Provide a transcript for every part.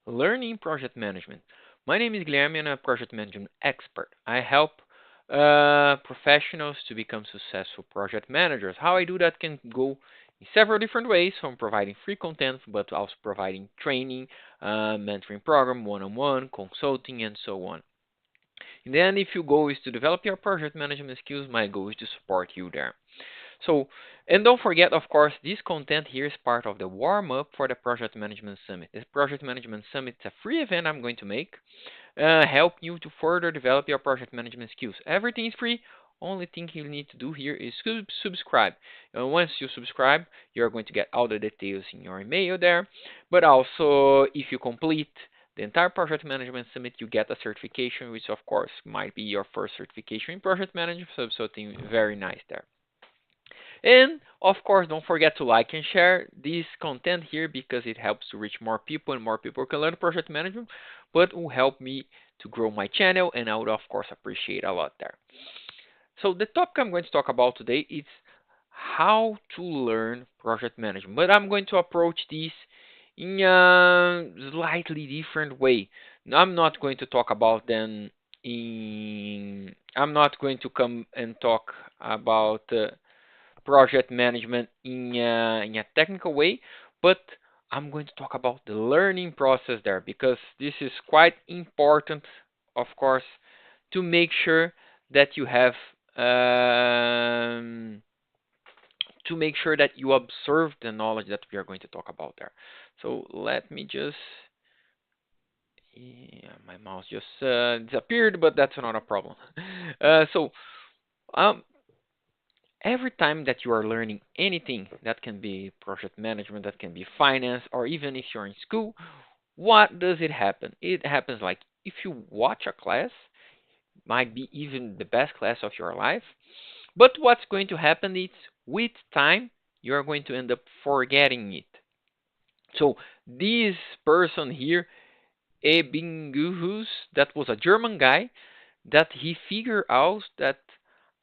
Learning Project Management. My name is Guilherme and I'm a project management expert. I help professionals to become successful project managers. How I do that can go in several different ways, from providing free content, but also providing training, mentoring program, one-on-one, consulting, and so on. And then if your goal is to develop your project management skills, my goal is to support you there. So, and don't forget, of course, this content here is part of the warm up for the Project Management Summit. This Project Management Summit is a free event I'm going to make, help you to further develop your project management skills. Everything is free. Only thing you need to do here is subscribe. Once you subscribe, you're going to get all the details in your email there. But also, if you complete the entire project management summit, you get a certification, which of course might be your first certification in project management. So something very nice there. And of course, don't forget to like and share this content here because it helps to reach more people and more people can learn project management, but will help me to grow my channel and I would of course appreciate a lot there. So the topic I'm going to talk about today is how to learn project management, but I'm going to approach this in a slightly different way. I'm not going to talk about them in. I'm not going to come and talk about project management in a technical way, but I'm going to talk about the learning process there because this is quite important, of course, to make sure that you have to make sure that you observe the knowledge that we are going to talk about there. So let me just yeah, my mouse just disappeared, but that's not a problem. So um, every time that you are learning anything, that can be project management, that can be finance, or even if you're in school, what does it happen? It happens like if you watch a class, might be even the best class of your life, but what's going to happen is with time, you're going to end up forgetting it. So this person here, Ebbinghus, that was a German guy, that he figured out that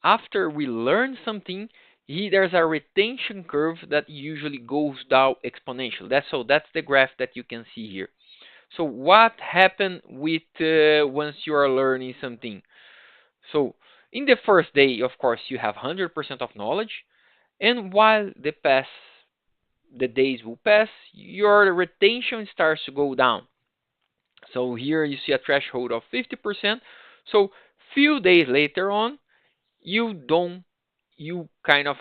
after we learn something, there's a retention curve that usually goes down exponential. That's the graph that you can see here. So what happened with once you are learning something? So in the first day, of course, you have 100% of knowledge, and while the days will pass, your retention starts to go down. So here you see a threshold of 50%. So few days later on, you don't you kind of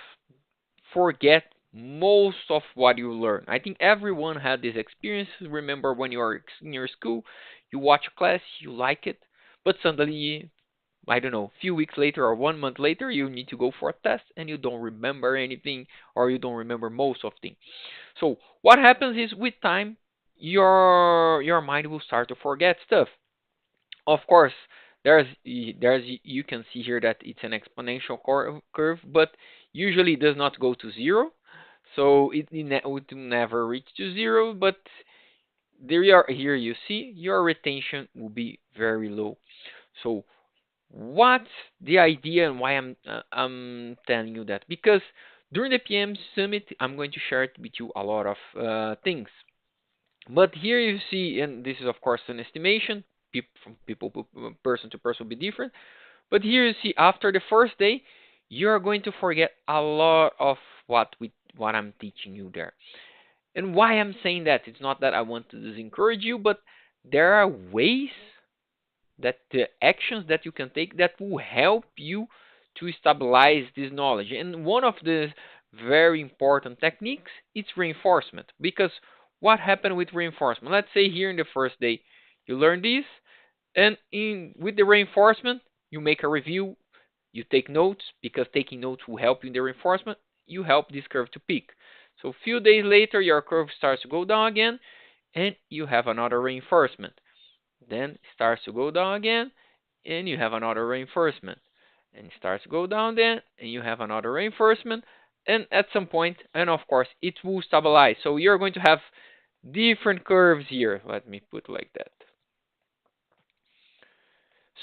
forget most of what you learn. I think everyone had this experience. Remember when you are in your school, you watch a class, you like it, but suddenly, I don't know, a few weeks later or 1 month later, you need to go for a test and you don't remember anything or you don't remember most of things. So what happens is with time, your mind will start to forget stuff. Of course, there's you can see here that it's an exponential curve, but usually it does not go to zero, so it will never reach to zero. But there you are. Here you see your retention will be very low. So what's the idea and why I'm telling you that? Because during the PM Summit, I'm going to share it with you a lot of things. But here you see, and this is of course an estimation, from people person to person will be different. But here you see, after the first day, you're going to forget a lot of what I'm teaching you there. And why I'm saying that, it's not that I want to discourage you, but there are ways that the actions that you can take that will help you to stabilize this knowledge. And one of the very important techniques is reinforcement. Because what happened with reinforcement? Let's say here in the first day you learn this, and in with the reinforcement you make a review, you take notes because taking notes will help you in the reinforcement. You help this curve to peak. So a few days later your curve starts to go down again, and you have another reinforcement. Then it starts to go down again, and you have another reinforcement. And it starts to go down then, and you have another reinforcement. And at some point, and of course, it will stabilize. So you're going to have different curves here. Let me put like that.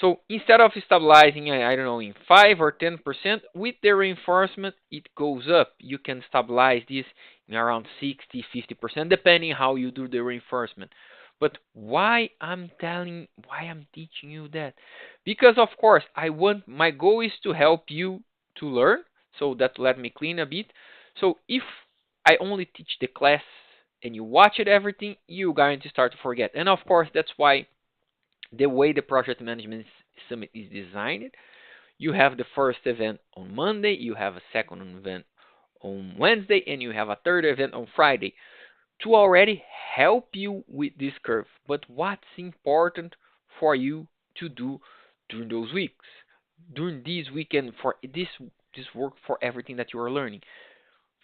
So instead of stabilizing, I don't know, in 5 or 10%, with the reinforcement, it goes up. You can stabilize this in around 60, 50%, depending how you do the reinforcement. But why I'm teaching you that? Because of course, my goal is to help you to learn. So that let me clean a bit. So if I only teach the class and you watch it everything, you're going to start to forget. And of course, that's why the way the project management summit is designed, you have the first event on Monday, you have a second event on Wednesday, and you have a third event on Friday to already help you with this curve. But what's important for you to do during those weeks, during this weekend, for this work, for everything that you are learning?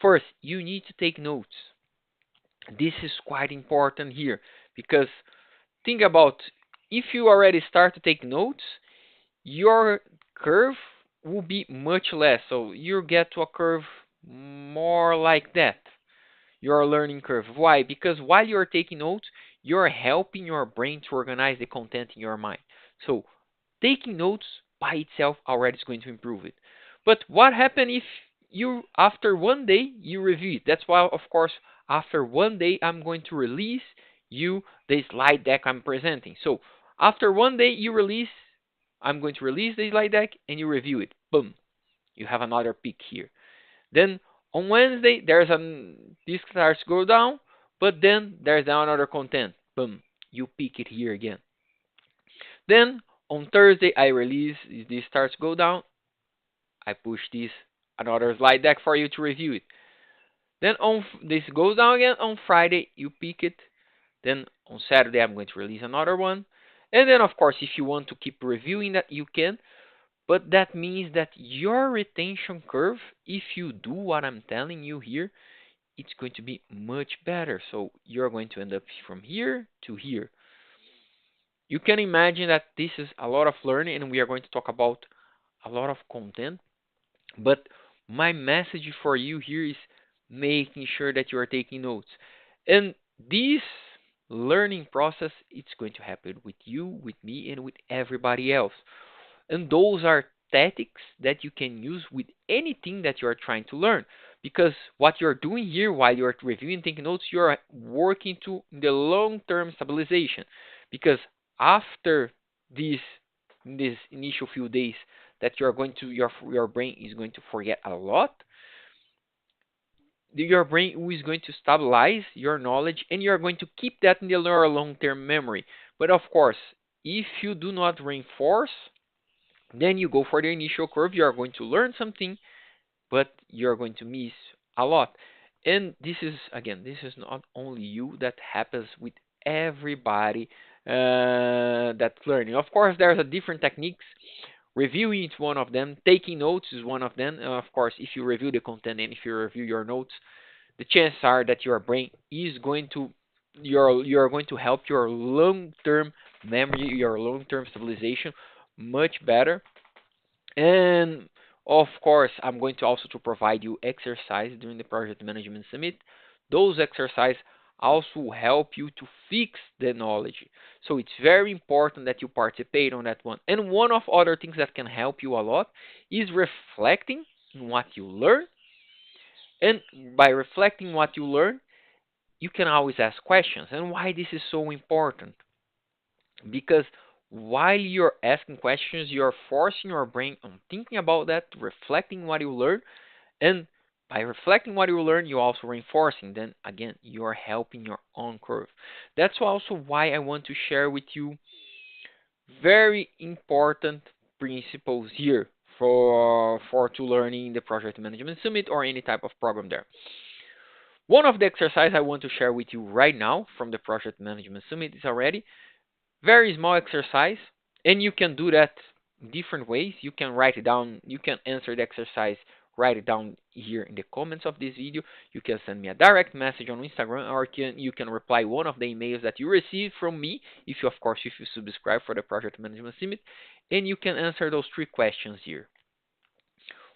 First, you need to take notes. This is quite important here because think about, if you already start to take notes, your curve will be much less. So you get to a curve more like that, your learning curve. Why? Because while you're taking notes, you're helping your brain to organize the content in your mind. So taking notes by itself already is going to improve it. But what happens if you, after one day, you review it? That's why, of course, after one day, I'm going to release you the slide deck I'm presenting. So after one day, I'm going to release the slide deck and you review it. Boom. You have another peak here. Then on Wednesday, this starts to go down, but then there's another content. Boom. You pick it here again. Then on Thursday, I release, this starts to go down. I push this another slide deck for you to review it. Then on this goes down again. On Friday, you pick it. Then on Saturday, I'm going to release another one. And then, of course, if you want to keep reviewing that, you can. But that means that your retention curve, if you do what I'm telling you here, it's going to be much better. So you're going to end up from here to here. You can imagine that this is a lot of learning, and we are going to talk about a lot of content. But my message for you here is making sure that you are taking notes. And this learning process, it's going to happen with you, with me, and with everybody else. And those are tactics that you can use with anything that you are trying to learn. Because what you're doing here while you're reviewing, taking notes, you're working to the long-term stabilization. Because after these this initial few days that you're going to your brain is going to forget a lot, your brain is going to stabilize your knowledge and you're going to keep that in your long-term memory. But of course, if you do not reinforce, then you go for the initial curve, you are going to learn something, but you're going to miss a lot. And this is, again, this is not only you, that happens with everybody that's learning. Of course, there's a different techniques. Reviewing is one of them. Taking notes is one of them. Of course, if you review the content and if you review your notes, the chances are that your brain is going to you're going to help your long-term memory, your long-term stabilization much better. And of course, I'm going to also to provide you exercise during the project management summit. Those exercises also help you to fix the knowledge. So it's very important that you participate on that one. And one of other things that can help you a lot is reflecting on what you learn. And by reflecting what you learn, you can always ask questions. And why this is so important? Because while you're asking questions, you're forcing your brain on thinking about that, reflecting what you learn, and by reflecting what you learn, you're also reinforcing. Then again, you're helping your own curve. That's also why I want to share with you very important principles here for to learning the project management summit or any type of program there. One of the exercises I want to share with you right now from the project management summit is already very small exercise, and you can do that different ways. You can write it down, you can answer the exercise, write it down here in the comments of this video. You can send me a direct message on Instagram, or you can reply one of the emails that you receive from me, if you, of course, if you subscribe for the project management summit, and you can answer those three questions here.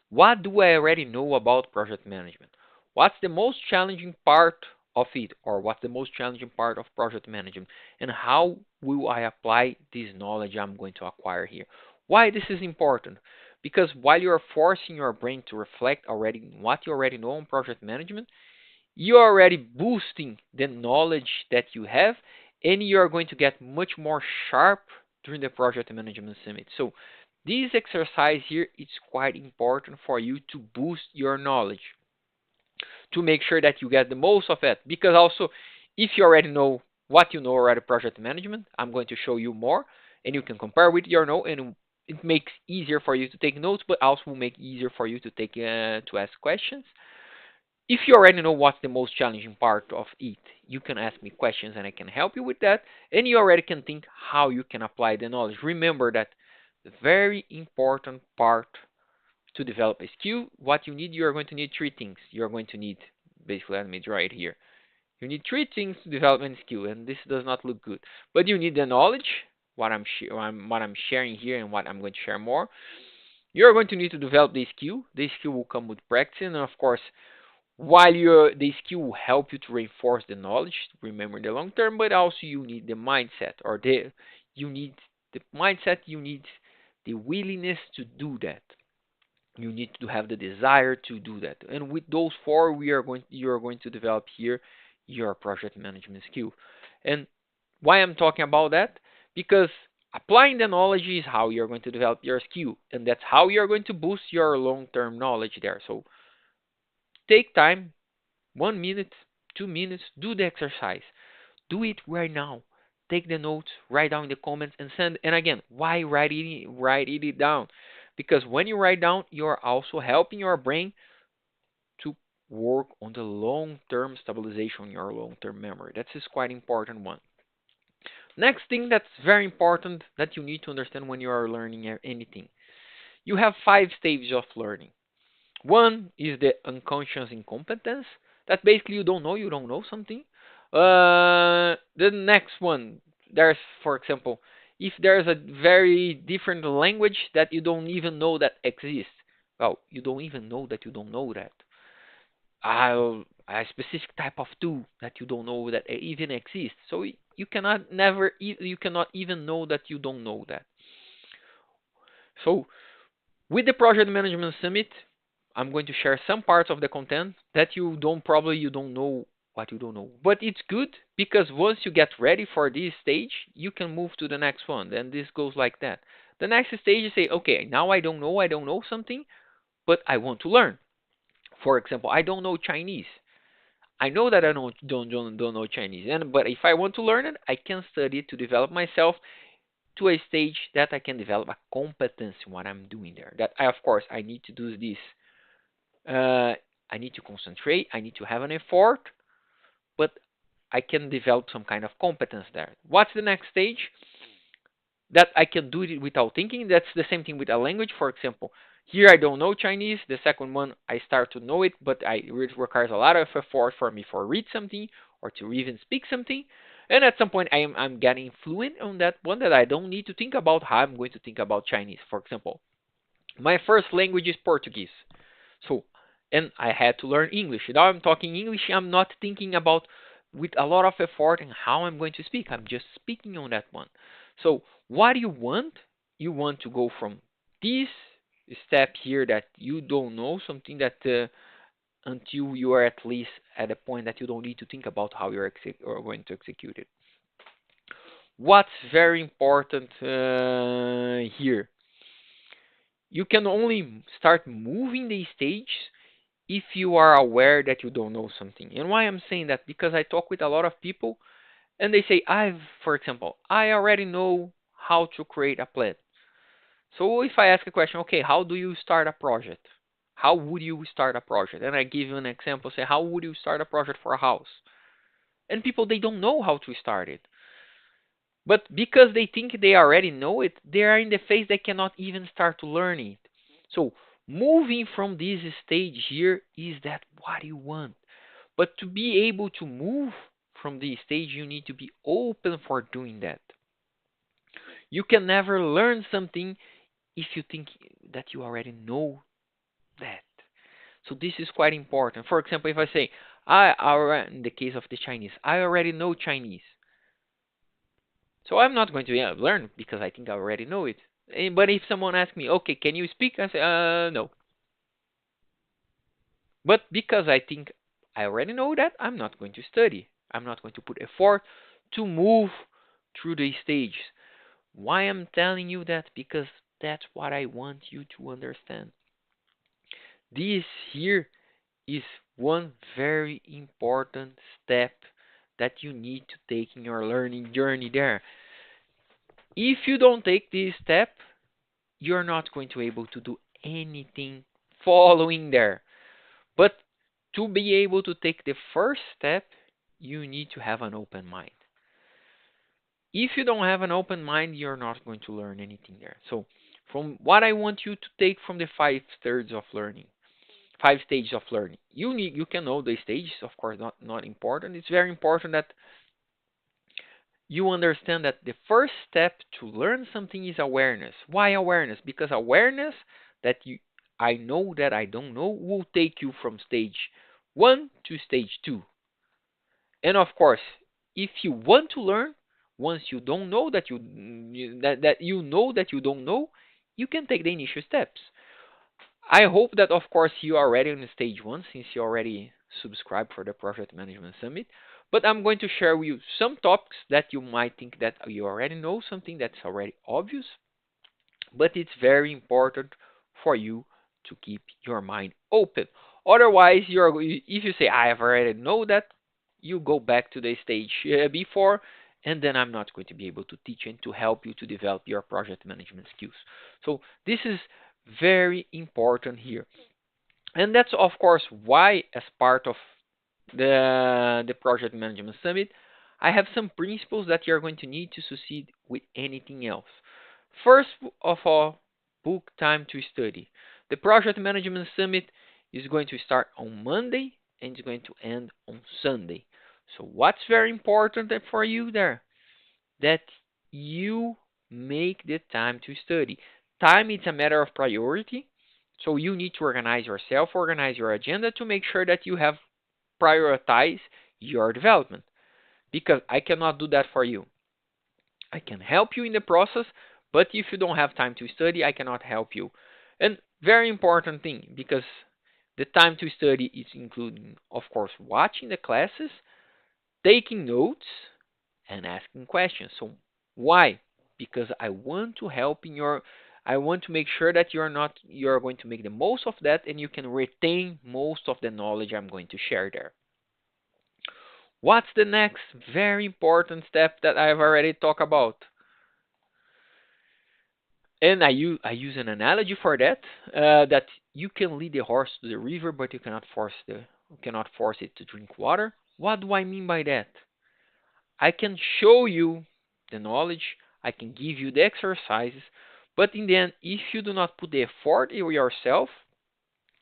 What do I already know about project management? What's the most challenging part of it, or what's the most challenging part of project management? And how will I apply this knowledge I'm going to acquire here? Why this is important? Because while you're forcing your brain to reflect already on what you already know on project management, you're already boosting the knowledge that you have, and you are going to get much more sharp during the project management summit. So this exercise here is quite important for you to boost your knowledge, to make sure that you get the most of it. Because also, if you already know what you know already project management, I'm going to show you more, and you can compare with your know, and it makes easier for you to take notes, but also will make easier for you to ask questions. If you already know what's the most challenging part of it, you can ask me questions and I can help you with that. And you already can think how you can apply the knowledge. Remember that the very important part to develop a skill, what you need, you are going to need three things. You are going to need, basically, let me draw it here. You need three things to develop a skill, and this does not look good. But you need the knowledge, what I'm sharing here and what I'm going to share more. You're going to need to develop the skill. The skill will come with practice, and of course, while the skill will help you to reinforce the knowledge, remember the long term, but also you need the mindset, or you need the mindset, you need the willingness to do that. You need to have the desire to do that. And with those four, you are going to develop here your project management skill. And why I'm talking about that? Because applying the knowledge is how you're going to develop your skill, and that's how you're going to boost your long-term knowledge there. So take time, 1 minute, 2 minutes, do the exercise. Do it right now. Take the notes, write down in the comments, and send. And again, why write it down? Because when you write down, you're also helping your brain to work on the long-term stabilization, your long-term memory. That is quite important one. Next thing that's very important that you need to understand when you are learning anything. You have 5 stages of learning. One is the unconscious incompetence. That basically you don't know something. The next one, there's, for example, if there's a very different language that you don't even know that exists. Well, you don't even know that you don't know that. A specific type of tool that you don't know that even exists. So you cannot you cannot even know that you don't know that. So with the project management summit, I'm going to share some parts of the content that you don't know what you don't know. But it's good because once you get ready for this stage, you can move to the next one. Then this goes like that. The next stage is say, okay, now I don't know something, but I want to learn. For example, I don't know Chinese. I know that I don't know Chinese, and but if I want to learn it, I can study it to develop myself to a stage that I can develop a competence in what I'm doing there. That I, of course, I need to do this. Uh, I need to concentrate. I need to have an effort, but I can develop some kind of competence there. What's the next stage? That I can do it without thinking. That's the same thing with a language. For example, here I don't know Chinese. The second one I start to know it, but it requires a lot of effort for me for read something or to even speak something. And at some point I'm getting fluent on that one that I don't need to think about how I'm going to think about Chinese. For example, my first language is Portuguese. So, and I had to learn English. Now I'm talking English. I'm not thinking about with a lot of effort and how I'm going to speak. I'm just speaking on that one. So, what do you want? You want to go from this step here that you don't know something that until you are at least at a point that you don't need to think about how you're going to execute it. What's very important here? You can only start moving the stage if you are aware that you don't know something. And why I'm saying that? Because I talk with a lot of people and they say, for example, I already know how to create a plan. So if I ask a question, okay, how do you start a project? How would you start a project? And I give you an example, say, how would you start a project for a house? And people, they don't know how to start it. But because they think they already know it, they are in the phase they cannot even start to learn it. So moving from this stage here is that what you want. But to be able to move from this stage, you need to be open for doing that. You can never learn something if you think that you already know that. So this is quite important. For example, if I say, in the case of the Chinese, I already know Chinese. So I'm not going to learn because I think I already know it. But if someone asks me, okay, can you speak? I say, no. But because I think I already know that, I'm not going to study. I'm not going to put effort to move through the stages. Why I'm telling you that? Because that's what I want you to understand. This here is one very important step that you need to take in your learning journey there. If you don't take this step, you're not going to be able to do anything following there. But to be able to take the first step, you need to have an open mind. If you don't have an open mind, you're not going to learn anything there. So, from what I want you to take from the five stages of learning, you can know the stages, of course, not important. It's very important that you understand that the first step to learn something is awareness. Why awareness? Because awareness that I know that I don't know will take you from stage 1 to stage 2. And of course, if you want to learn, once you don't know that that you know that you don't know, you can take the initial steps. I hope that of course you are already on stage 1 since you already subscribed for the Project Management Summit. But I'm going to share with you some topics that you might think that you already know, something that's already obvious, but it's very important for you to keep your mind open. Otherwise, if you say I have already know that, you go back to the stage before, and then I'm not going to be able to teach and to help you to develop your project management skills. So this is very important here, and that's of course why, as part of the project management summit, I have some principles that you're going to need to succeed with anything else. First of all, book time to study. The project management summit is going to start on Monday and is going to end on Sunday. So what's very important for you there? That you make the time to study. Time is a matter of priority, so you need to organize yourself, organize your agenda to make sure that you have prioritize your development, because I cannot do that for you. I can help you in the process, but if you don't have time to study, I cannot help you. And very important thing, because the time to study is including, of course, watching the classes, taking notes, and asking questions. So why? Because I want to help in your I want to make sure that you're going to make the most of that and you can retain most of the knowledge I'm going to share there. What's the next very important step that I've already talked about? And I use an analogy for that, that you can lead the horse to the river, but you cannot force it to drink water. What do I mean by that? I can show you the knowledge, I can give you the exercises, but in the end, if you do not put the effort in yourself,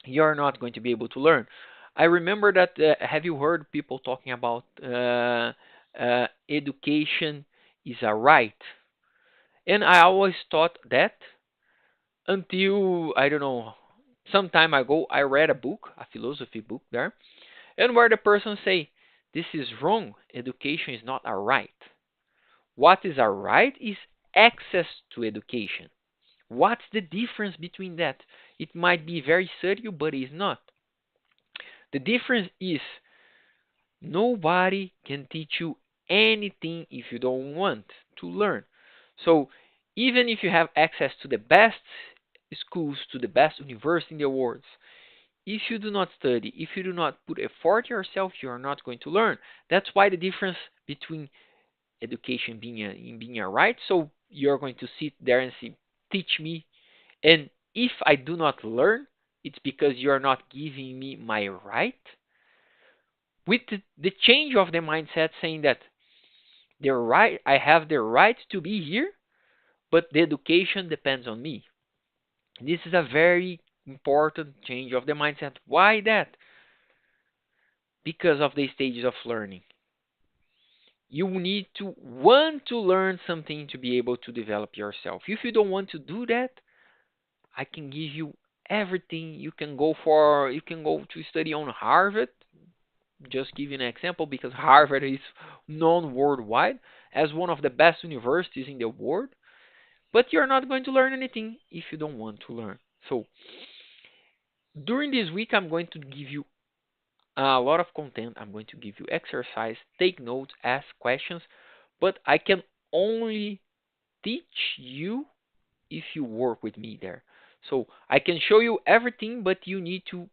you're not going to be able to learn. I remember that. Have you heard people talking about education is a right? And I always thought that until, I don't know, some time ago, I read a book, a philosophy book there, and where the person say, this is wrong. Education is not a right. What is a right is access to education. What's the difference between that? It might be very subtle, but it's not. The difference is nobody can teach you anything if you don't want to learn. So even if you have access to the best schools, to the best university in the world, if you do not study, if you do not put effort yourself, you are not going to learn. That's why the difference between education being a right. So you're going to sit there and say, teach me. And if I do not learn, it's because you're not giving me my right. With the change of the mindset saying that the right, I have the right to be here, but the education depends on me. This is a very important change of the mindset. Why that? Because of the stages of learning. You need to want to learn something to be able to develop yourself. If you don't want to do that, I can give you everything. You can go to study on Harvard. Just give you an example, because Harvard is known worldwide as one of the best universities in the world, but you're not going to learn anything if you don't want to learn. So during this week, I'm going to give you a lot of content. I'm going to give you exercise, take notes, ask questions. but I can only teach you if you work with me there. So I can show you everything, but you need to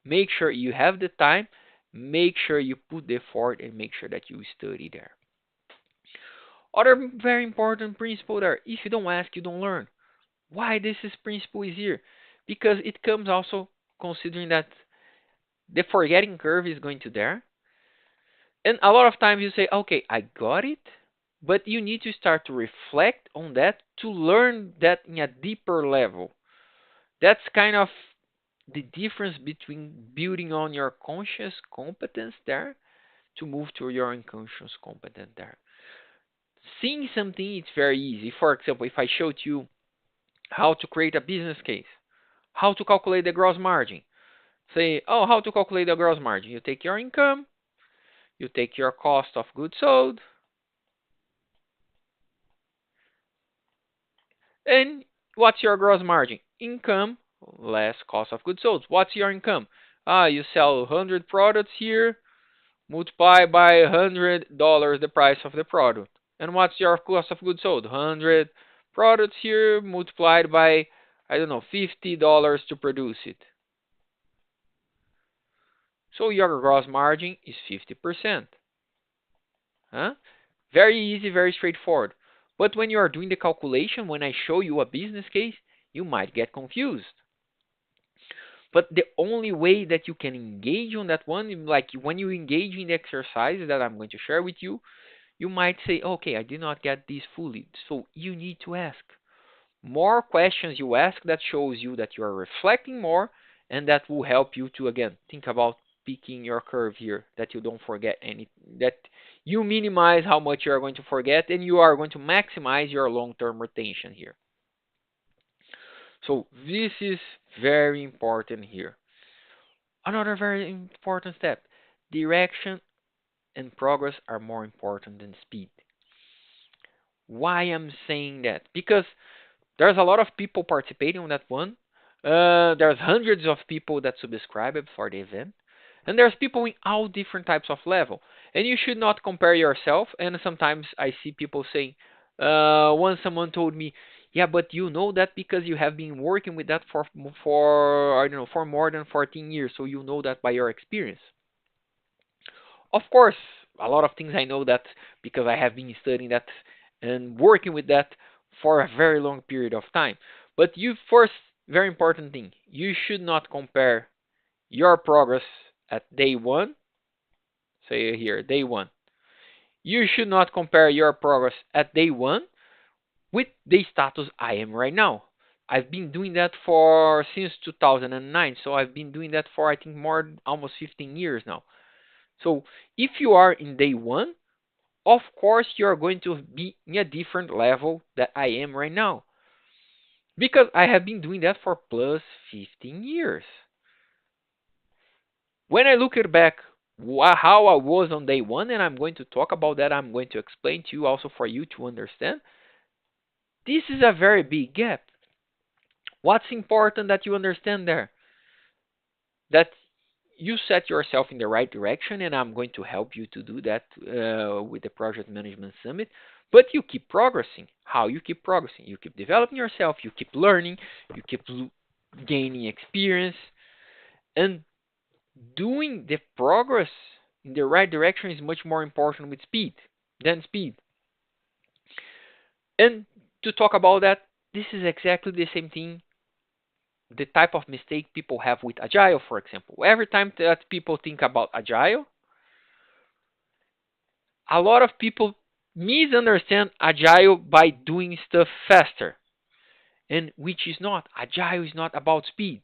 make sure you have the time, make sure you put the effort, and make sure that you study there. Other very important principle there: if you don't ask, you don't learn. Why this is principle is here? Because it comes also considering that the forgetting curve is going to there. And a lot of times you say, okay, I got it, but you need to start to reflect on that to learn that in a deeper level. That's kind of the difference between building on your conscious competence there to move to your unconscious competence there. Seeing something, it's very easy. For example, if I showed you how to create a business case, how to calculate the gross margin, say, oh, how to calculate the gross margin? You take your income, you take your cost of goods sold, and what's your gross margin? Income less cost of goods sold. What's your income? Ah, you sell 100 products here, multiply by $100 the price of the product. And what's your cost of goods sold? 100 products here multiplied by, I don't know, $50 to produce it. So your gross margin is 50%. Huh? Very easy, very straightforward. But when you are doing the calculation, when I show you a business case, you might get confused. But the only way that you can engage on that one, like when you engage in the exercise that I'm going to share with you, you might say, okay, I did not get this fully. So you need to ask. More questions you ask, that shows you that you are reflecting more, and that will help you to, again, think about picking your curve here, that you don't forget any, that you minimize how much you are going to forget, and you are going to maximize your long-term retention here. So this is very important here. Another very important step: direction and progress are more important than speed. Why I'm saying that? Because there's a lot of people participating on that one. There's hundreds of people that subscribe for the event, and there's people in all different types of level. And you should not compare yourself. And sometimes I see people saying, once someone told me, "Yeah, but you know that because you have been working with that for I don't know, for more than 14 years, so you know that by your experience." Of course, a lot of things I know that because I have been studying that and working with that for a very long period of time. But you first, very important thing, you should not compare your progress at day one, say here, day one. You should not compare your progress at day one with the status I am right now. I've been doing that for since 2009, so I've been doing that for I think more almost 15 years now. So if you are in day one, of course you are going to be in a different level that I am right now. Because I have been doing that for plus 15 years. When I look it back, how I was on day one, and I'm going to talk about that, I'm going to explain to you also for you to understand. This is a very big gap. What's important that you understand there? That you set yourself in the right direction, and I'm going to help you to do that with the Project Management Summit. But you keep progressing. How you keep progressing? You keep developing yourself, you keep learning, you keep gaining experience, and doing the progress in the right direction is much more important with speed than speed. And to talk about that, this is exactly the same thing, the type of mistake people have with agile, for example. Every time that people think about agile, a lot of people misunderstand agile by doing stuff faster, and which is not. Agile is not about speed.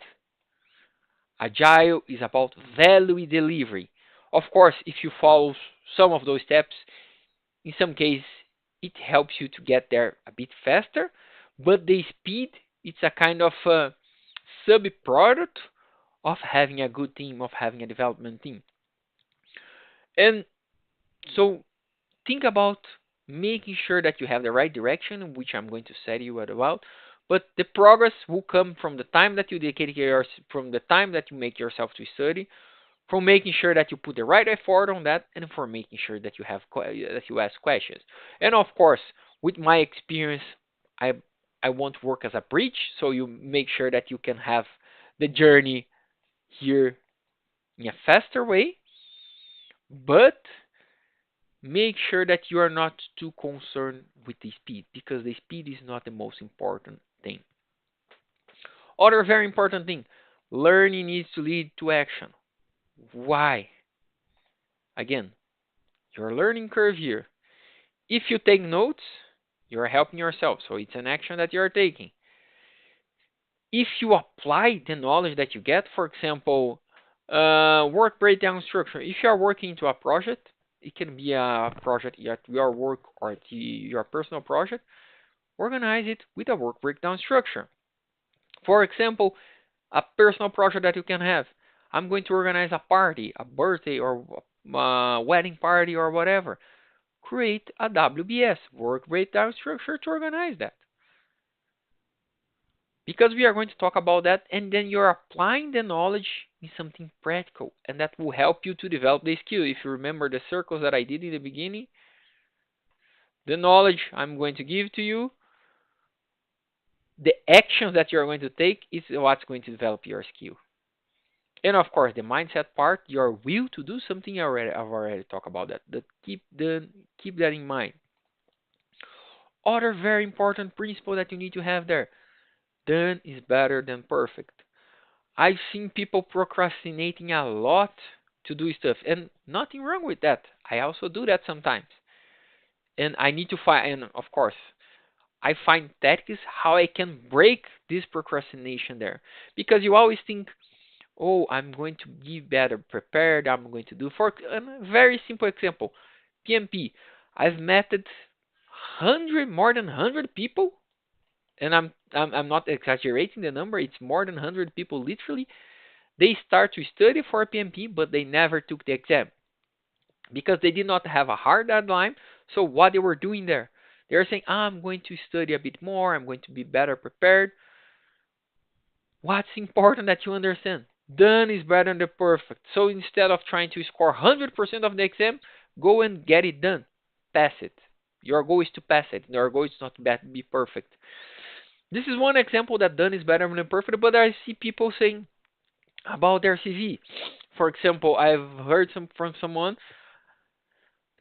Agile is about value delivery. Of course, if you follow some of those steps, in some cases it helps you to get there a bit faster, but the speed, it's a kind of a sub product of having a good team, of having a development team. And so think about making sure that you have the right direction, which I'm going to set you about. But the progress will come from the time that you dedicate from the time that you make yourself to study, from making sure that you put the right effort on that, and for making sure that that you ask questions. And of course, with my experience, I I won't work as a bridge, so you make sure that you can have the journey here in a faster way, but make sure that you are not too concerned with the speed, because the speed is not the most important thing. Other very important thing, learning needs to lead to action. Why? Again, your learning curve here. If you take notes, you're helping yourself, so it's an action that you're taking. If you apply the knowledge that you get, for example, work breakdown structure. If you are working to a project, it can be a project at your work or your personal project. Organize it with a work breakdown structure. For example, a personal project that you can have. I'm going to organize a party, a birthday or a wedding party or whatever. Create a WBS, work breakdown structure, to organize that. Because we are going to talk about that, and then you're applying the knowledge in something practical, and that will help you to develop the skill. If you remember the circles that I did in the beginning, the knowledge I'm going to give to you, the actions that you're going to take is what's going to develop your skill. And of course, the mindset part, your will to do something. I've already talked about that. Keep that in mind. Other very important principle that you need to have there: done is better than perfect. I've seen people procrastinating a lot to do stuff, and nothing wrong with that. I also do that sometimes, and I need to find. And of course, I find tactics how I can break this procrastination there, because you always think, oh, I'm going to be better prepared. I'm going to do for a very simple example, PMP. I've met more than 100 people, and I'm not exaggerating the number. It's more than 100 people literally. They start to study for PMP, but they never took the exam because they did not have a hard deadline. So what they were doing there, they're saying, I'm going to study a bit more. I'm going to be better prepared. What's important that you understand? Done is better than perfect. So instead of trying to score 100% of the exam, go and get it done. Pass it. Your goal is to pass it. Your goal is not to be perfect. This is one example that done is better than perfect, but I see people saying about their CV. For example, I've heard from someone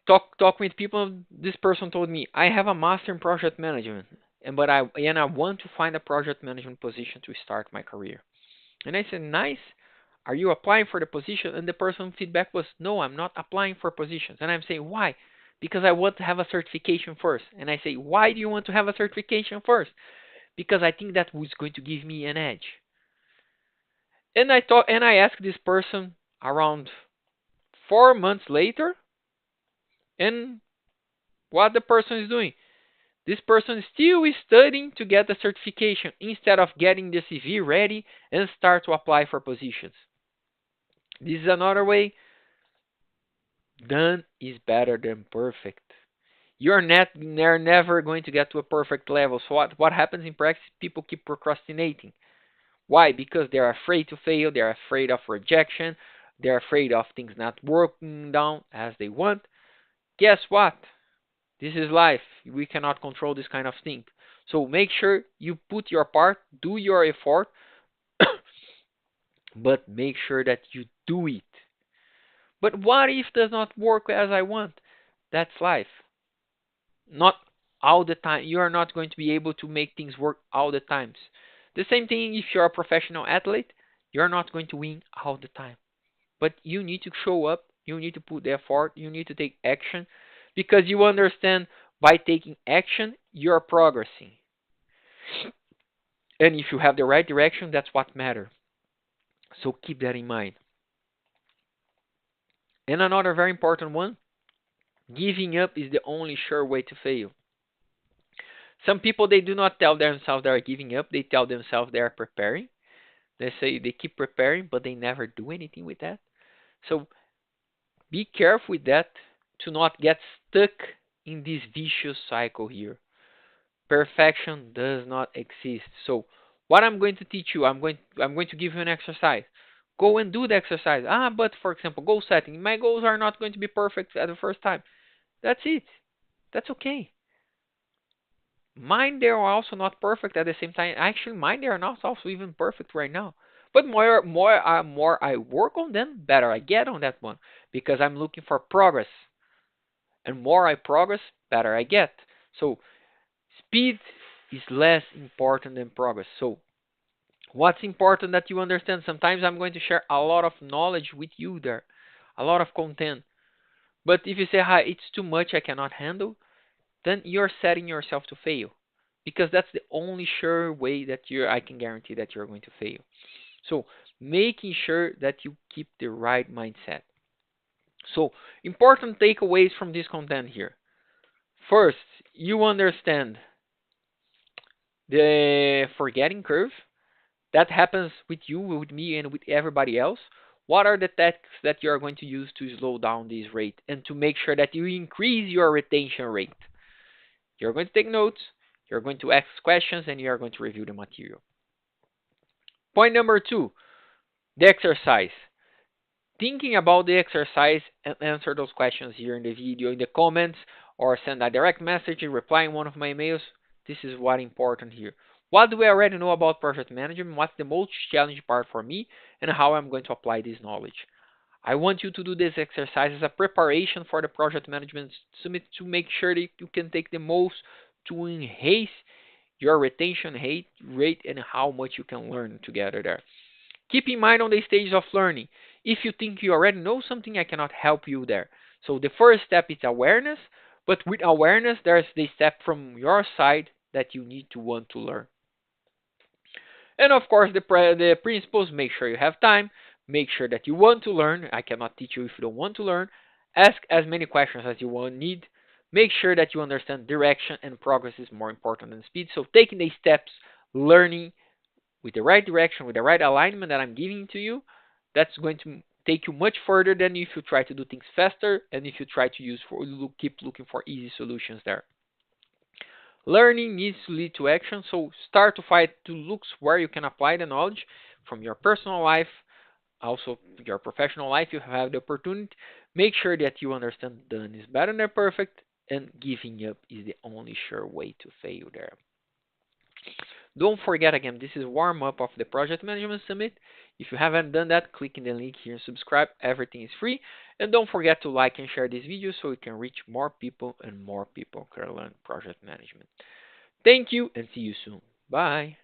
talk with people. This person told me, I have a master in project management, and I want to find a project management position to start my career. And I said, nice. Are you applying for the position? And the person feedback was, no, I'm not applying for positions. And I'm saying, why? Because I want to have a certification first. And I say, why do you want to have a certification first? Because I think that was going to give me an edge. And I asked this person around 4 months later, and what the person is doing. This person still is studying to get the certification instead of getting the CV ready and start to apply for positions. This is another way. Done is better than perfect. You're never going to get to a perfect level. So what happens in practice? People keep procrastinating. Why? Because they're afraid to fail. They're afraid of rejection. They're afraid of things not working down as they want. Guess what? This is life. We cannot control this kind of thing. So make sure you put your part, do your effort, but make sure that you do it. But what if it does not work as I want? That's life. Not all the time. You are not going to be able to make things work all the times. The same thing if you're a professional athlete, you're not going to win all the time. But you need to show up, you need to put the effort, you need to take action, because you understand by taking action, you're progressing. And if you have the right direction, that's what matters. So keep that in mind. And another very important one, giving up is the only sure way to fail. Some people, they do not tell themselves they are giving up, they tell themselves they are preparing. They say they keep preparing, but they never do anything with that. So be careful with that to not get stuck in this vicious cycle here. Perfection does not exist. So what I'm going to teach you, I'm going to give you an exercise. Go and do the exercise. But for example, goal setting. My goals are not going to be perfect at the first time. That's it. That's okay. Mine, they are also not perfect at the same time. Actually, mine, they are not also even perfect right now. But more I work on them, better I get on that one because I'm looking for progress. And more I progress, better I get. So speed is less important than progress. So what's important that you understand? Sometimes I'm going to share a lot of knowledge with you there, a lot of content. But if you say, hi, it's too much, I cannot handle, then you're setting yourself to fail. Because that's the only sure way that I can guarantee that you're going to fail. So making sure that you keep the right mindset. So important takeaways from this content here. First, you understand the forgetting curve. That happens with you, with me, and with everybody else. What are the tactics that you are going to use to slow down this rate and to make sure that you increase your retention rate? You're going to take notes, you're going to ask questions, and you are going to review the material. Point number two, the exercise. Thinking about the exercise and answer those questions here in the video, in the comments, or send a direct message and reply in one of my emails. This is what important here. What do I already know about project management? What's the most challenging part for me? And how I'm going to apply this knowledge. I want you to do this exercise as a preparation for the project management summit to make sure that you can take the most to enhance your retention rate and how much you can learn together there. Keep in mind on the stages of learning. If you think you already know something, I cannot help you there. So the first step is awareness, but with awareness, there's the step from your side that you need to want to learn. And of course, the principles, make sure you have time, make sure that you want to learn. I cannot teach you if you don't want to learn. Ask as many questions as you want need. Make sure that you understand direction and progress is more important than speed. So taking the steps, learning with the right direction, with the right alignment that I'm giving to you, that's going to take you much further than if you try to do things faster and if you try to keep looking for easy solutions there. Learning needs to lead to action, so start to find to look where you can apply the knowledge from your personal life, also your professional life. You have the opportunity. Make sure that you understand done is better than perfect, and giving up is the only sure way to fail there. Don't forget again, this is warm up of the Project Management Summit. If you haven't done that, click in the link here and subscribe. Everything is free. And don't forget to like and share this video so we can reach more people and more people can learn project management. Thank you and see you soon. Bye.